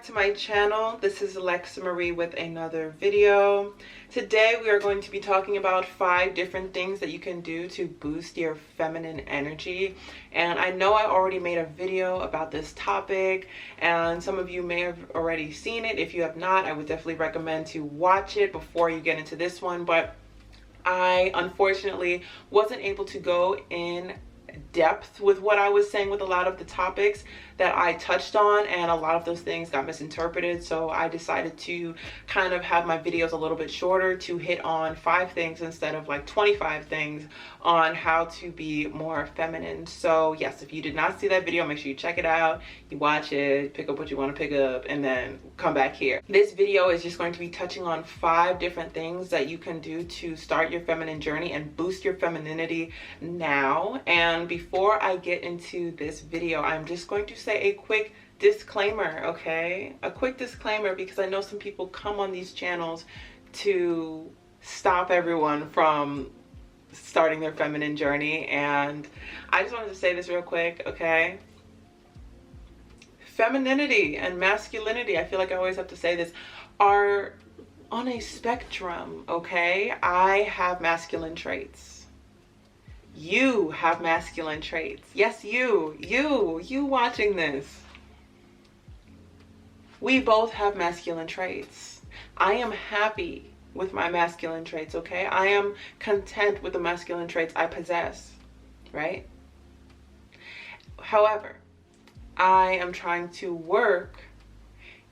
to my channel. This is Alexa Marie with another video. Today we are going to be talking about 5 different things that you can do to boost your feminine energy. And I know I already made a video about this topic and some of you may have already seen it. If you have not, I would definitely recommend to watch it before you get into this one. But I unfortunately wasn't able to go in depth with what I was saying with a lot of the topics that I touched on, and a lot of those things got misinterpreted. So I decided to kind of have my videos a little bit shorter to hit on 5 things instead of like 25 things on how to be more feminine. So yes, if you did not see that video, make sure you check it out, you watch it, pick up what you want to pick up, and then come back here. This video is just going to be touching on 5 different things that you can do to start your feminine journey and boost your femininity now. And before I get into this video, I'm just going to say a quick disclaimer, okay? A quick disclaimer, because I know some people come on these channels to stop everyone from starting their feminine journey, and I just wanted to say this real quick, okay? Femininity and masculinity, I feel like I always have to say this, are on a spectrum, okay? I have masculine traits. You have masculine traits. Yes, you watching this. We both have masculine traits. I am happy with my masculine traits, okay? I am content with the masculine traits I possess, right? However, I am trying to work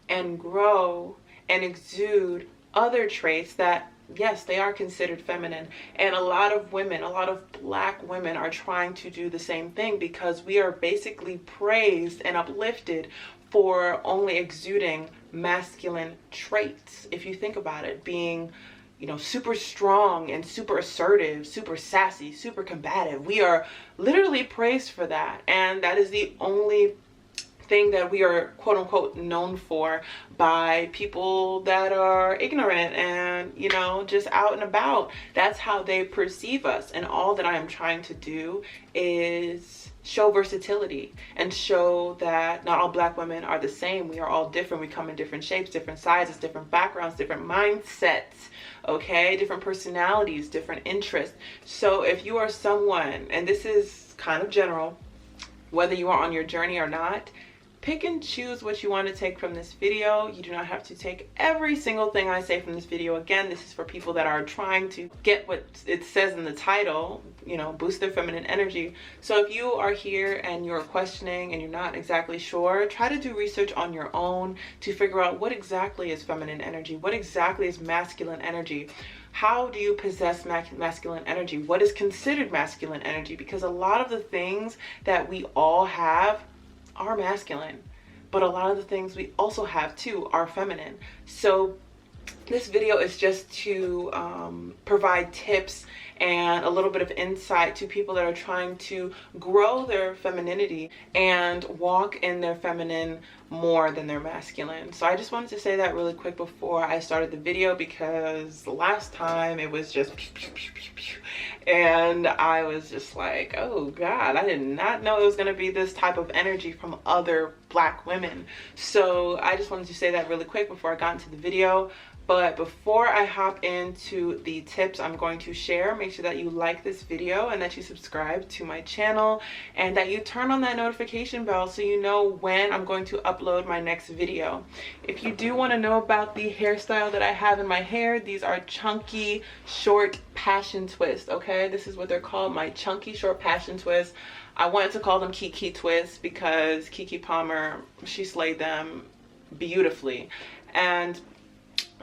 and grow and exude other traits that, yes, they are considered feminine. And a lot of women, a lot of Black women are trying to do the same thing, because we are basically praised and uplifted for only exuding masculine traits. If you think about it, being, you know, super strong and super assertive, super sassy, super combative. We are literally praised for that. And that is the only thing that we are quote unquote known for by people that are ignorant and, you know, just out and about. That's how they perceive us. And all that I am trying to do is show versatility and show that not all Black women are the same. We are all different. We come in different shapes, different sizes, different backgrounds, different mindsets, okay, different personalities, different interests. So if you are someone, and this is kind of general, whether you are on your journey or not, pick and choose what you want to take from this video. You do not have to take every single thing I say from this video. Again, this is for people that are trying to get what it says in the title, you know, boost their feminine energy. So if you are here and you're questioning and you're not exactly sure, try to do research on your own to figure out what exactly is feminine energy, what exactly is masculine energy. How do you possess masculine energy? What is considered masculine energy? Because a lot of the things that we all have are masculine, but a lot of the things we also have too are feminine. So this video is just to provide tips and a little bit of insight to people that are trying to grow their femininity and walk in their feminine more than their masculine. So I just wanted to say that really quick before I started the video, because the last time it was just pew, pew, pew, pew, pew. And I was just like, oh God, I did not know it was going to be this type of energy from other Black women. So I just wanted to say that really quick before I got into the video. But before I hop into the tips I'm going to share, make sure that you like this video and that you subscribe to my channel and that you turn on that notification bell so you know when I'm going to upload my next video. If you do want to know about the hairstyle that I have in my hair, these are chunky short passion twists, okay? This is what they're called, my chunky short passion twists. I wanted to call them Kiki twists because Keke Palmer, she slayed them beautifully. And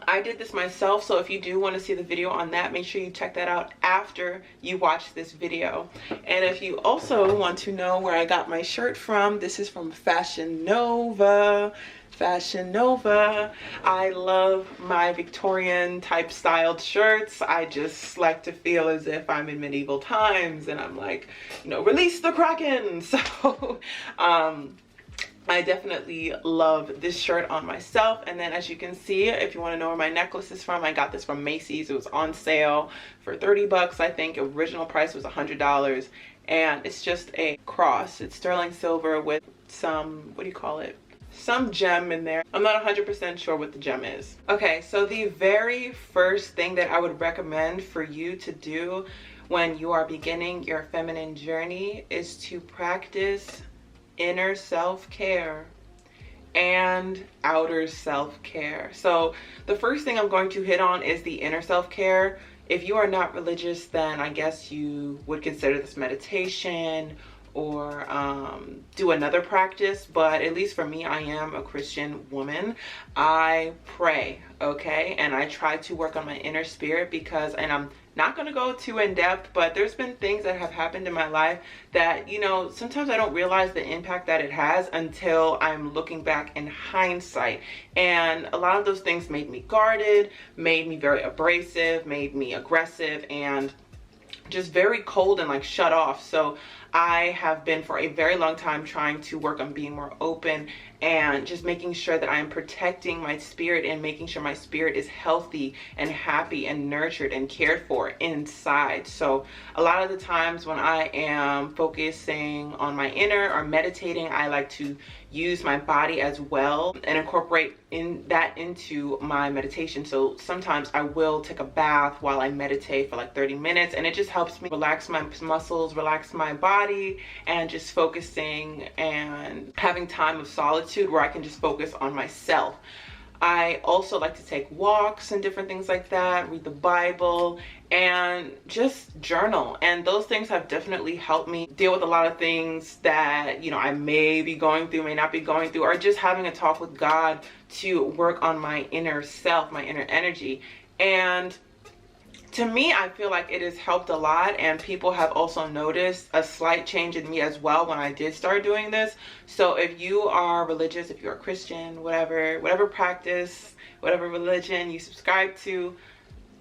I did this myself, so if you do want to see the video on that, make sure you check that out after you watch this video. And if you also want to know where I got my shirt from, this is from Fashion Nova. Fashion Nova. I love my Victorian type styled shirts. I just like to feel as if I'm in medieval times and I'm like, you know, release the Kraken. So I definitely love this shirt on myself. And then as you can see, if you want to know where my necklace is from, I got this from Macy's. It was on sale for 30 bucks. I think original price was $100. And it's just a cross. It's sterling silver with some, what do you call it? some gem in there. I'm not 100% sure what the gem is. Okay, so the very first thing that I would recommend for you to do when you are beginning your feminine journey is to practice inner self-care and outer self-care. So the first thing I'm going to hit on is the inner self-care. If you are not religious, then I guess you would consider this meditation or do another practice, but at least for me, I am a Christian woman. I pray, okay, and I try to work on my inner spirit because, and I'm not going to go too in depth, but there's been things that have happened in my life that, you know, sometimes I don't realize the impact that it has until I'm looking back in hindsight. And a lot of those things made me guarded, made me very abrasive, made me aggressive, and just very cold and like shut off. So I have been for a very long time trying to work on being more open and just making sure that I am protecting my spirit and making sure my spirit is healthy and happy and nurtured and cared for inside. So a lot of the times when I am focusing on my inner or meditating, I like to use my body as well and incorporate into my meditation. So sometimes I will take a bath while I meditate for like 30 minutes, and it just helps me relax my muscles, relax my body, and just focusing and having time of solitude where I can just focus on myself. I also like to take walks and different things like that, read the Bible, and just journal. And those things have definitely helped me deal with a lot of things that, you know, I may be going through, may not be going through, or just having a talk with God to work on my inner self, my inner energy. And to me, I feel like it has helped a lot, and people have also noticed a slight change in me as well when I did start doing this. So if you are religious, if you're a Christian, whatever practice, whatever religion you subscribe to,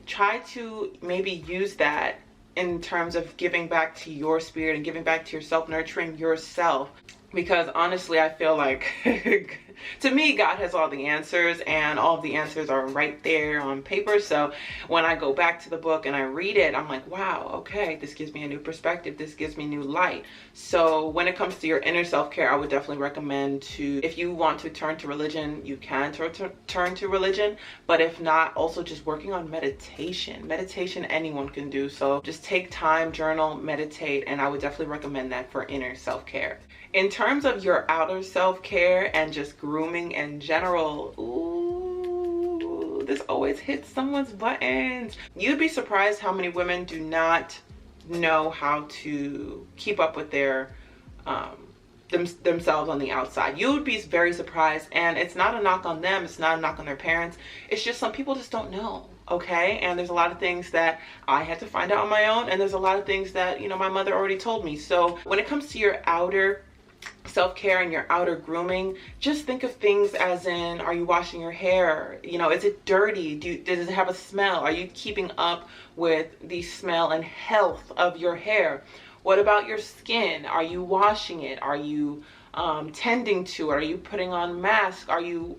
try to maybe use that in terms of giving back to your spirit and giving back to yourself, nurturing yourself. Because honestly, I feel like to me, God has all the answers, and all of the answers are right there on paper. So when I go back to the book and I read it, I'm like, wow, okay, this gives me a new perspective. This gives me new light. So when it comes to your inner self-care, I would definitely recommend to, if you want to turn to religion, you can turn to religion. But if not, also just working on meditation. Meditation anyone can do. So just take time, journal, meditate, and I would definitely recommend that for inner self-care. In terms of your outer self-care and just grooming in general, ooh, this always hits someone's buttons. You'd be surprised how many women do not know how to keep up with their themselves on the outside. You would be very surprised, and it's not a knock on them, it's not a knock on their parents, it's just some people just don't know. Okay, and there's a lot of things that I had to find out on my own, and there's a lot of things that, you know, my mother already told me. So when it comes to your outer self-care and your outer grooming, just think of things as in, are you washing your hair? You know, is it dirty? Does it have a smell? Are you keeping up with the smell and health of your hair? What about your skin? Are you washing it? Are you tending to it? Are you putting on masks? Are you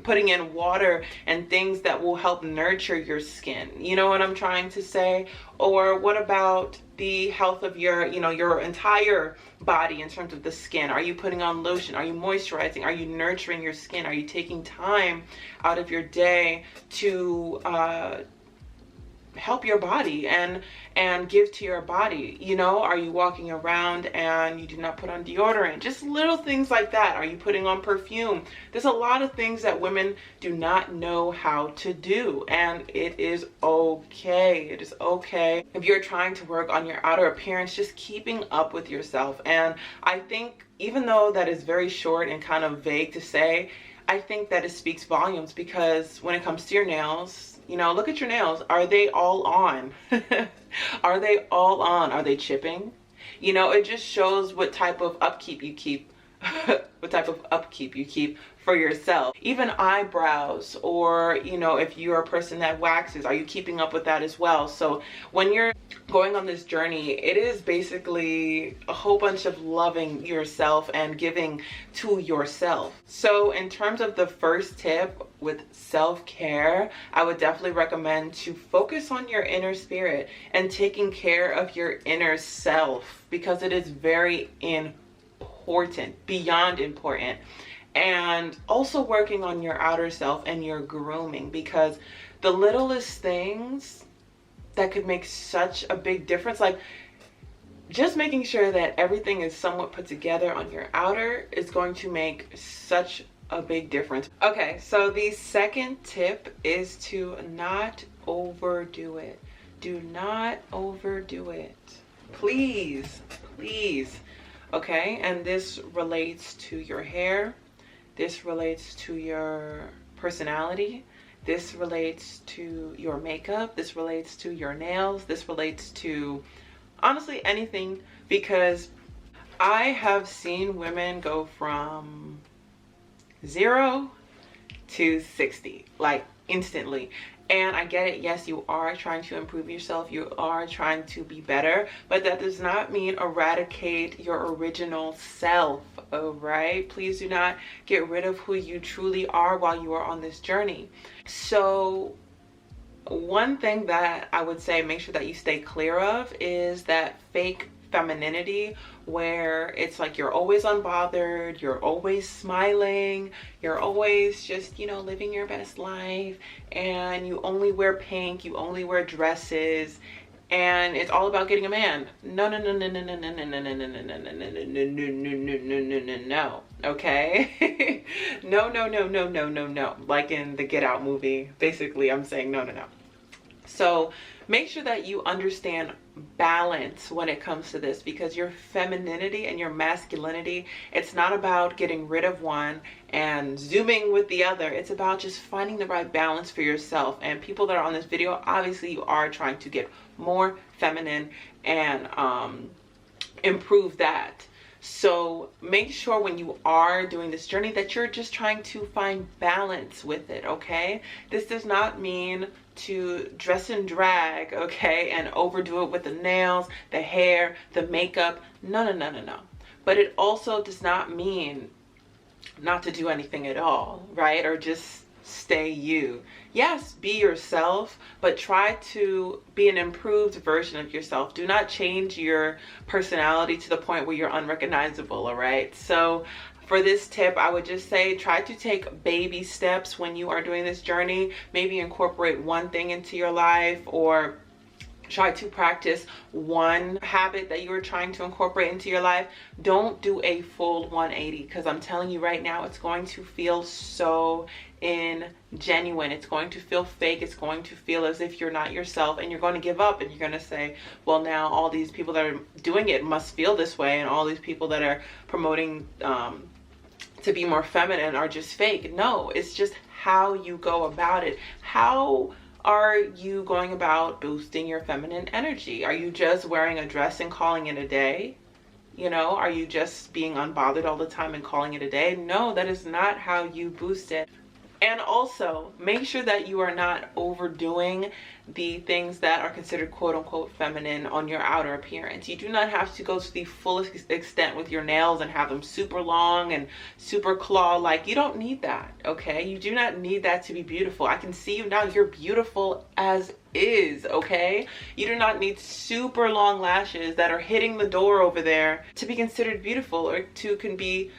putting in water and things that will help nurture your skin? You know what I'm trying to say? Or what about the health of your, you know, your entire body in terms of the skin? Are you putting on lotion? Are you moisturizing? Are you nurturing your skin? Are you taking time out of your day to help your body and give to your body? You know, are you walking around and you do not put on deodorant? Just little things like that. Are you putting on perfume? There's a lot of things that women do not know how to do, and it is okay. It is okay if you're trying to work on your outer appearance, just keeping up with yourself. And I think, even though that is very short and kind of vague to say, I think that it speaks volumes, because when it comes to your nails, you know, look at your nails. Are they all on? Are they all on? Are they chipping? You know, it just shows what type of upkeep you keep. What type of upkeep you keep for yourself. Even eyebrows, or, you know, if you're a person that waxes, are you keeping up with that as well? So when you're going on this journey, it is basically a whole bunch of loving yourself and giving to yourself. So in terms of the first tip with self-care, I would definitely recommend to focus on your inner spirit and taking care of your inner self, because it is very important, beyond important. And also working on your outer self and your grooming, because the littlest things that could make such a big difference, like just making sure that everything is somewhat put together on your outer, is going to make such a big difference. Okay, so the second tip is to not overdo it. Do not overdo it. Please, please. Okay, and this relates to your hair. This relates to your personality. This relates to your makeup. This relates to your nails. This relates to honestly anything, because I have seen women go from 0 to 60 like instantly. And I get it, yes, you are trying to improve yourself, you are trying to be better, but that does not mean eradicate your original self. All right, please do not get rid of who you truly are while you are on this journey. So one thing that I would say make sure that you stay clear of is that fake femininity, where it's like you're always unbothered, you're always smiling, you're always just, you know, living your best life, and you only wear pink, you only wear dresses, and it's all about getting a man. No, no, no, no, no, no, no, no, no, no, no, no, no, no, no, no, no, okay? No, no, no, no, no, no, no. Like in the Get Out movie, basically I'm saying no, no, no. So make sure that you understand balance when it comes to this, because your femininity and your masculinity, it's not about getting rid of one and zooming with the other. It's about just finding the right balance for yourself. And people that are on this video, obviously you are trying to get more feminine and improve that. So make sure when you are doing this journey that you're just trying to find balance with it, okay? This does not mean to dress and drag, okay, and overdo it with the nails, the hair, the makeup. No, no, no, no, no. But it also does not mean not to do anything at all, right? Or just stay you. Yes, be yourself, but try to be an improved version of yourself. Do not change your personality to the point where you're unrecognizable, all right? So for this tip, I would just say try to take baby steps when you are doing this journey. Maybe incorporate one thing into your life, or try to practice one habit that you are trying to incorporate into your life. Don't do a full 180, because I'm telling you right now, it's going to feel so ingenuine. It's going to feel fake. It's going to feel as if you're not yourself, and you're going to give up, and you're going to say, well, now all these people that are doing it must feel this way, and all these people that are promoting to be more feminine are just fake. No, it's just how you go about it. How are you going about boosting your feminine energy? Are you just wearing a dress and calling it a day? You know, are you just being unbothered all the time and calling it a day? No, that is not how you boost it. And also make sure that you are not overdoing the things that are considered quote unquote feminine on your outer appearance. You do not have to go to the fullest extent with your nails and have them super long and super claw-like. You don't need that, okay? You do not need that to be beautiful. I can see you now. You're beautiful as is, okay? You do not need super long lashes that are hitting the door over there to be considered beautiful, or to be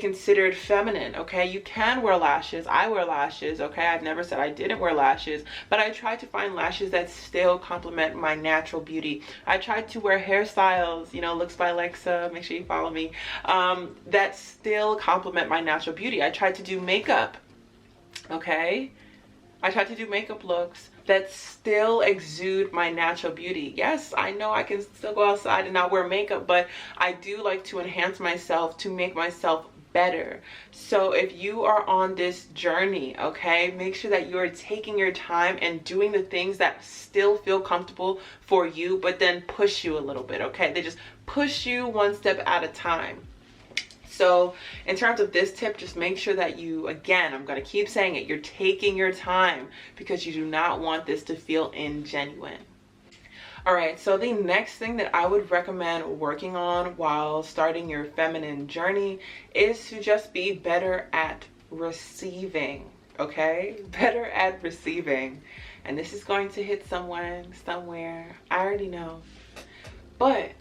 considered feminine, okay? You can wear lashes. I wear lashes, okay? I've never said I didn't wear lashes, but I try to find lashes that still complement my natural beauty. I tried to wear hairstyles, you know, looks by Lexsa, make sure you follow me, that still complement my natural beauty. I tried to do makeup, okay? I tried to do makeup looks that still exude my natural beauty. Yes, I know I can still go outside and not wear makeup, but I do like to enhance myself to make myself better. So if you are on this journey, okay, make sure that you are taking your time and doing the things that still feel comfortable for you, but then push you a little bit, okay? They just push you one step at a time. So in terms of this tip, just make sure that you, again, I'm going to keep saying it, you're taking your time, because you do not want this to feel ingenuine. All right, so the next thing that I would recommend working on while starting your feminine journey is to just be better at receiving, okay? Better at receiving. And this is going to hit someone somewhere, I already know. But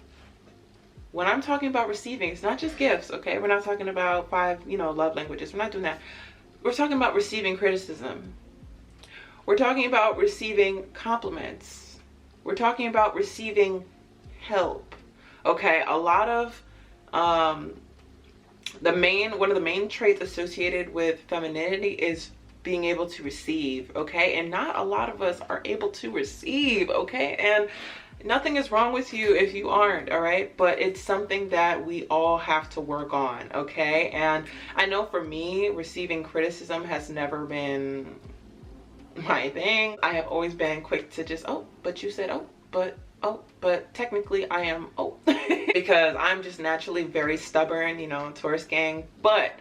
when I'm talking about receiving, it's not just gifts, okay? We're not talking about 5, love languages. We're not doing that. We're talking about receiving criticism. We're talking about receiving compliments. We're talking about receiving help, okay? A lot of one of the main traits associated with femininity is being able to receive, okay? And not a lot of us are able to receive, okay? And nothing is wrong with you if you aren't, all right? But it's something that we all have to work on, okay? And I know for me, receiving criticism has never been my thing. I have always been quick to just, oh, but you said, but technically I am, because I'm just naturally very stubborn, Taurus gang. But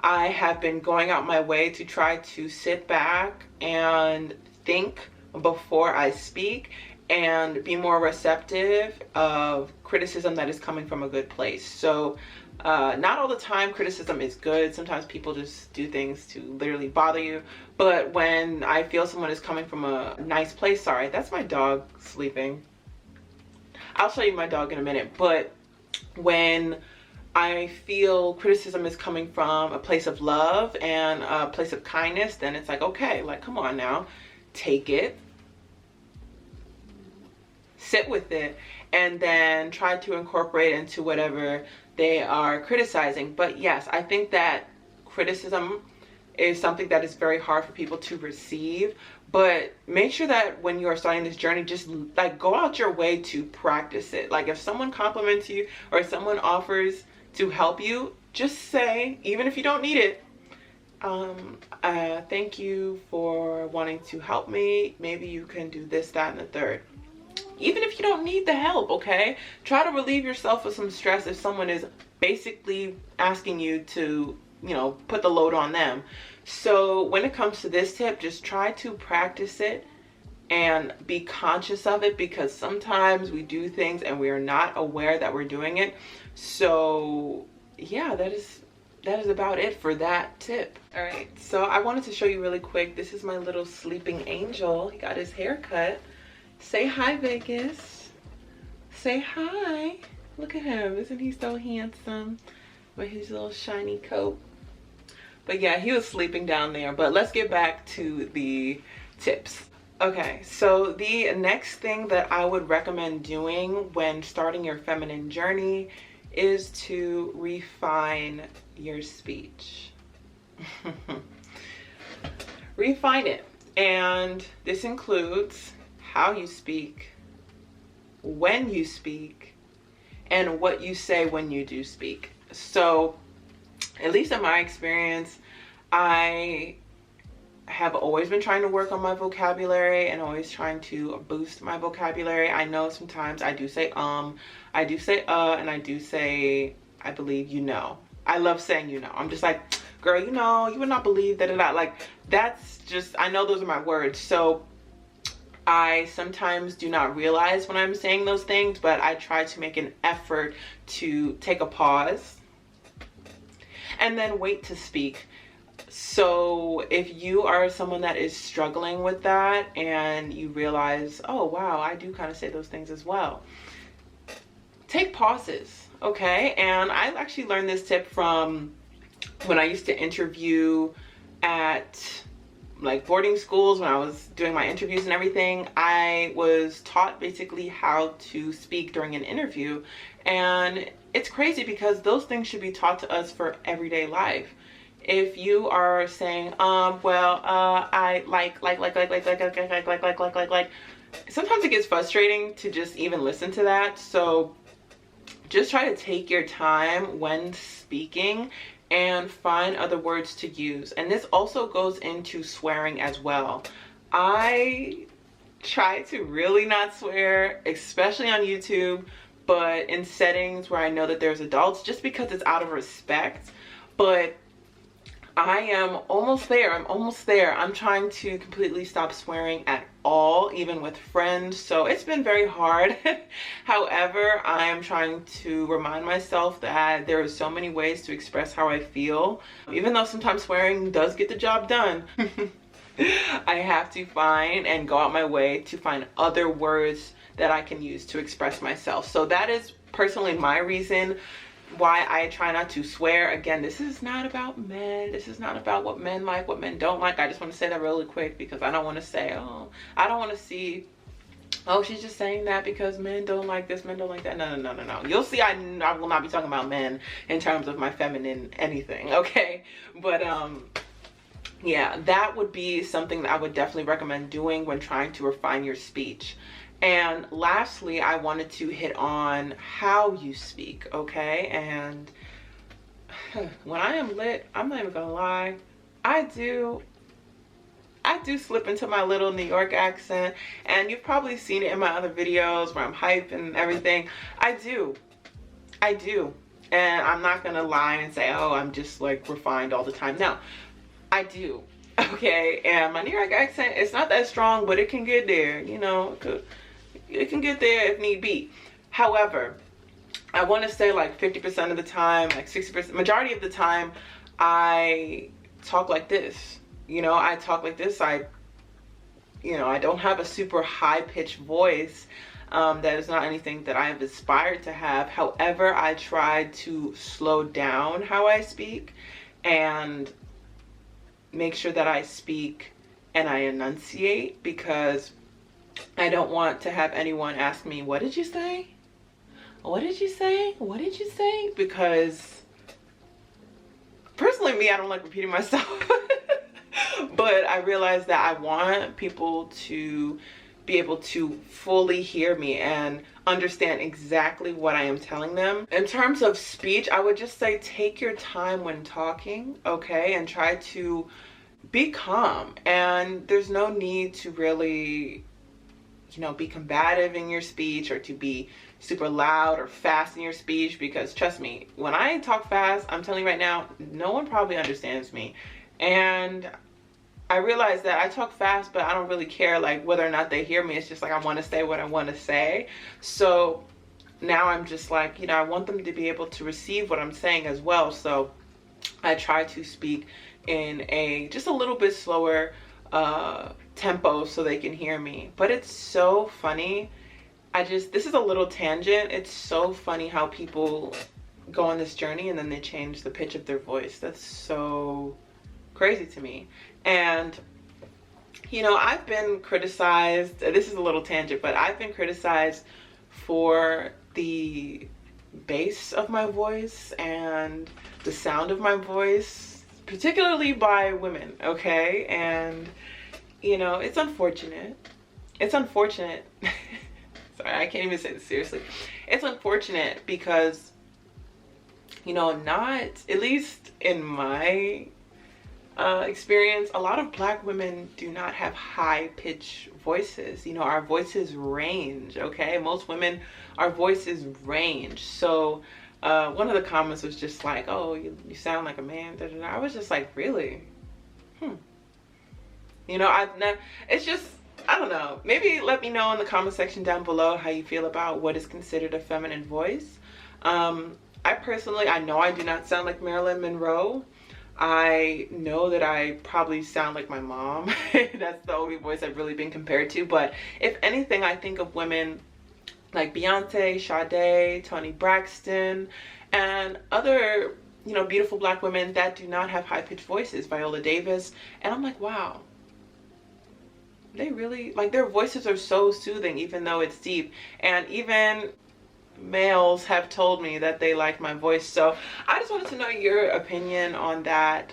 I have been going out my way to try to sit back and think before I speak and be more receptive of criticism that is coming from a good place. So not all the time criticism is good. Sometimes people just do things to literally bother you. But when I feel someone is coming from a nice place, sorry, that's my dog sleeping. I'll show you my dog in a minute. But when I feel criticism is coming from a place of love and a place of kindness, then it's like, okay, like, come on now, take it, sit with it, and then try to incorporate into whatever they are criticizing. But yes, I think that criticism is something that is very hard for people to receive, but make sure that when you are starting this journey, just like go out your way to practice it. Like if someone compliments you or someone offers to help you, just say, even if you don't need it, thank you for wanting to help me. Maybe you can do this, that, and the third. Even if you don't need the help, okay? Try to relieve yourself of some stress if someone is basically asking you to, put the load on them. So when it comes to this tip, just try to practice it and be conscious of it, because sometimes we do things and we are not aware that we're doing it. So yeah, that is about it for that tip. All right, so I wanted to show you really quick. This is my little sleeping angel. He got his hair cut. Say hi, Vegas. Say hi. Look at him. Isn't he so handsome with his little shiny coat? But yeah, he was sleeping down there. But let's get back to the tips. Okay, so the next thing that I would recommend doing when starting your feminine journey is to refine your speech. Refine it. And this includes how you speak, when you speak, and what you say when you do speak. So, at least in my experience, I have always been trying to work on my vocabulary and always trying to boost my vocabulary. I know sometimes I do say I do say and I do say, I believe, I love saying I'm just like, girl, you would not believe that. Like, that's just, I know those are my words. So I sometimes do not realize when I'm saying those things, but I try to make an effort to take a pause and then wait to speak. So if you are someone that is struggling with that and you realize, oh wow, I do kind of say those things as well, take pauses, okay? And I actually learned this tip from when I used to interview at like boarding schools. When I was doing my interviews and everything, I was taught basically how to speak during an interview. And it's crazy because those things should be taught to us for everyday life. If you are saying, I like, sometimes it gets frustrating to just even listen to that. So just try to take your time when speaking and find other words to use. And this also goes into swearing as well. I try to really not swear, especially on YouTube, but in settings where I know that there's adults, just because it's out of respect. But I am almost there. I'm trying to completely stop swearing at all, even with friends. So it's been very hard. However, I am trying to remind myself that there are so many ways to express how I feel. Even though sometimes swearing does get the job done, I have to find and go out my way to find other words that I can use to express myself. So that is personally my reason why I try not to swear. Again, this is not about men. This is not about what men like, what men don't like. I just want to say that really quick because I don't want to say, oh, I don't want to see, oh, she's just saying that because men don't like this, men don't like that. No. You'll see I will not be talking about men in terms of my feminine anything, okay? But yeah, that would be something that I would definitely recommend doing when trying to refine your speech. And lastly, I wanted to hit on how you speak, okay? And when I am lit, I'm not even gonna lie, I do slip into my little New York accent, and you've probably seen it in my other videos where I'm hyped and everything. I do, and I'm not gonna lie and say, oh, I'm just like refined all the time. No, I do, okay? And my New York accent, it's not that strong, but it can get there, you know, it can get there if need be. However, I want to say like 50% of the time, like 60%, majority of the time, I talk like this. You know, I talk like this. I don't have a super high-pitched voice. That is not anything that I have aspired to have. However, I try to slow down how I speak and make sure that I speak and I enunciate, because I don't want to have anyone ask me, what did you say? What did you say? What did you say? Because personally, me, I don't like repeating myself. But I realize that I want people to be able to fully hear me and understand exactly what I am telling them. In terms of speech, I would just say take your time when talking, okay? And try to be calm. And there's no need to really, you know, be combative in your speech or to be super loud or fast in your speech, because trust me, when I talk fast, I'm telling you right now, no one probably understands me. And I realize that I talk fast, but I don't really care like whether or not they hear me. It's just like I want to say what I want to say. So now I'm just like, you know, I want them to be able to receive what I'm saying as well. So I try to speak in a just a little bit slower tempo so they can hear me. But it's so funny. This is a little tangent. It's so funny how people go on this journey and then they change the pitch of their voice. That's so crazy to me. And you know, I've been criticized, this is a little tangent, but I've been criticized for the bass of my voice and the sound of my voice, particularly by women, okay? And you know, it's unfortunate. It's unfortunate. Sorry, I can't even say this seriously. It's unfortunate because, you know, not, at least in my experience, a lot of Black women do not have high-pitched voices. You know, our voices range, okay? Most women, our voices range. So one of the comments was just like, oh, you sound like a man. Da, da, da. I was just like, really? You know, it's just, I don't know. Maybe let me know in the comment section down below how you feel about what is considered a feminine voice. I personally, I know I do not sound like Marilyn Monroe. I know that I probably sound like my mom. That's the only voice I've really been compared to. But if anything, I think of women like Beyonce, Sade, Toni Braxton, and other, you know, beautiful Black women that do not have high-pitched voices, Viola Davis. And I'm like, wow. They really, like, their voices are so soothing, even though it's deep. And even males have told me that they like my voice. So I just wanted to know your opinion on that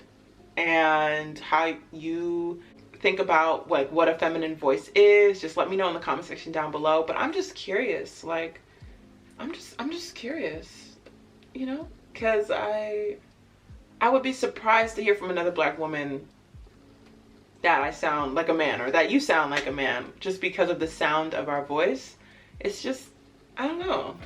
and how you think about like what a feminine voice is. Just let me know in the comment section down below. But I'm just curious, like I'm just curious, you know, because I would be surprised to hear from another Black woman that I sound like a man or that you sound like a man just because of the sound of our voice. It's just, I don't know.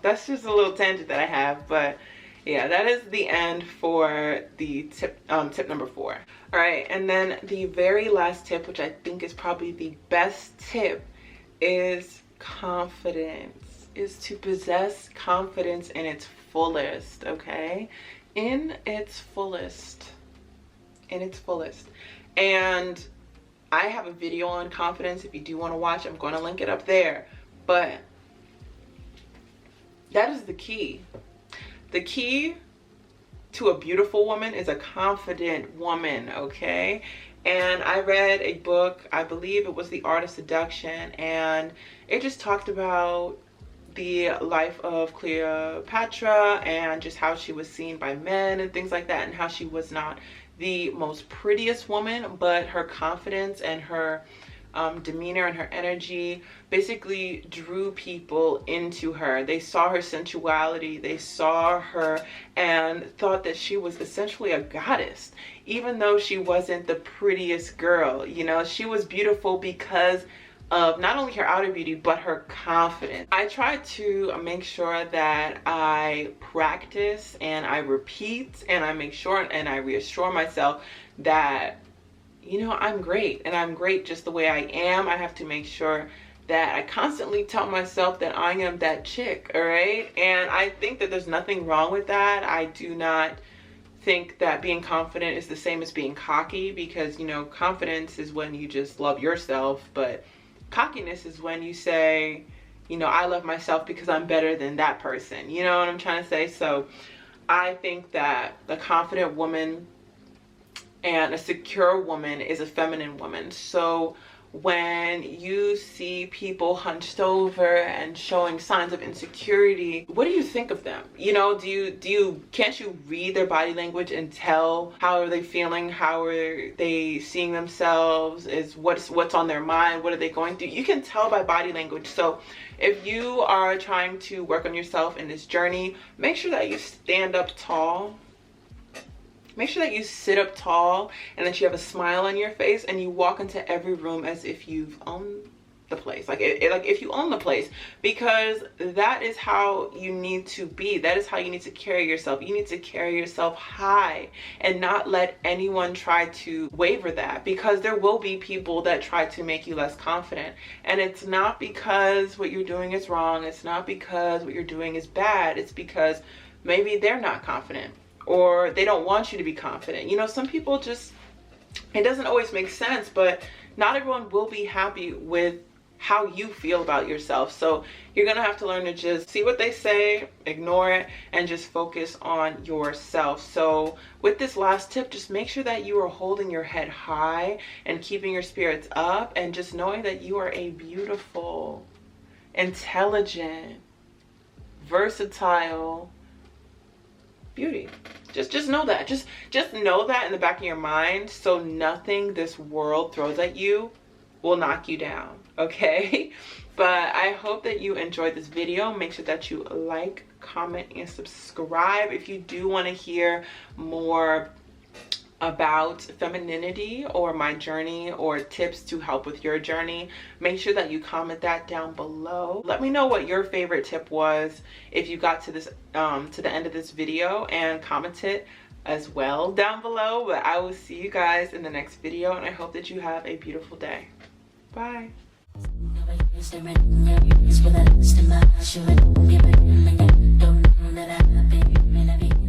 That's just a little tangent that I have, but yeah, that is the end for the tip number 4. All right, and then the very last tip, which I think is probably the best tip, is confidence. Is to possess confidence in its fullest, okay? In its fullest. And I have a video on confidence. If you do want to watch, I'm going to link it up there. But That is the key. The key to a beautiful woman is a confident woman, okay? And I read a book, I believe it was The Art of Seduction, and it just talked about the life of Cleopatra and just how she was seen by men and things like that, and how she was not the most prettiest woman, but her confidence and her demeanor and her energy basically drew people into her. They saw her sensuality, they saw her and thought that she was essentially a goddess, even though she wasn't the prettiest girl. You know, she was beautiful because of not only her outer beauty, but her confidence. I try to make sure that I practice and I repeat and I make sure and I reassure myself that, you know, I'm great, and I'm great just the way I am. I have to make sure that I constantly tell myself that I am that chick, all right? And I think that there's nothing wrong with that. I do not think that being confident is the same as being cocky, because, you know, confidence is when you just love yourself, but cockiness is when you say, you know, I love myself because I'm better than that person. You know what I'm trying to say? So I think that a confident woman and a secure woman is a feminine woman. So when you see people hunched over and showing signs of insecurity, what do you think of them? You know, can't you read their body language and tell how are they feeling? How are they seeing themselves? Is what's on their mind? What are they going through? You can tell by body language. So if you are trying to work on yourself in this journey, make sure that you stand up tall. Make sure that you sit up tall and that you have a smile on your face and you walk into every room as if you've owned the place. Like if you own the place, because that is how you need to be. That is how you need to carry yourself. You need to carry yourself high and not let anyone try to waver that, because there will be people that try to make you less confident. And it's not because what you're doing is wrong. It's not because what you're doing is bad. It's because maybe they're not confident, or they don't want you to be confident. You know, some people just, it doesn't always make sense, but not everyone will be happy with how you feel about yourself. So you're gonna have to learn to just see what they say, ignore it, and just focus on yourself. So with this last tip, just make sure that you are holding your head high and keeping your spirits up, and just knowing that you are a beautiful, intelligent, versatile beauty. Just know that. Just know that in the back of your mind, so nothing this world throws at you will knock you down, okay? But I hope that you enjoyed this video. Make sure that you like, comment, and subscribe if you do want to hear more about femininity or my journey or tips to help with your journey. Make sure that you comment that down below. Let me know what your favorite tip was if you got to this to the end of this video, and comment it as well down below. But I will see you guys in the next video, and I hope that you have a beautiful day. Bye. Don't know that I've been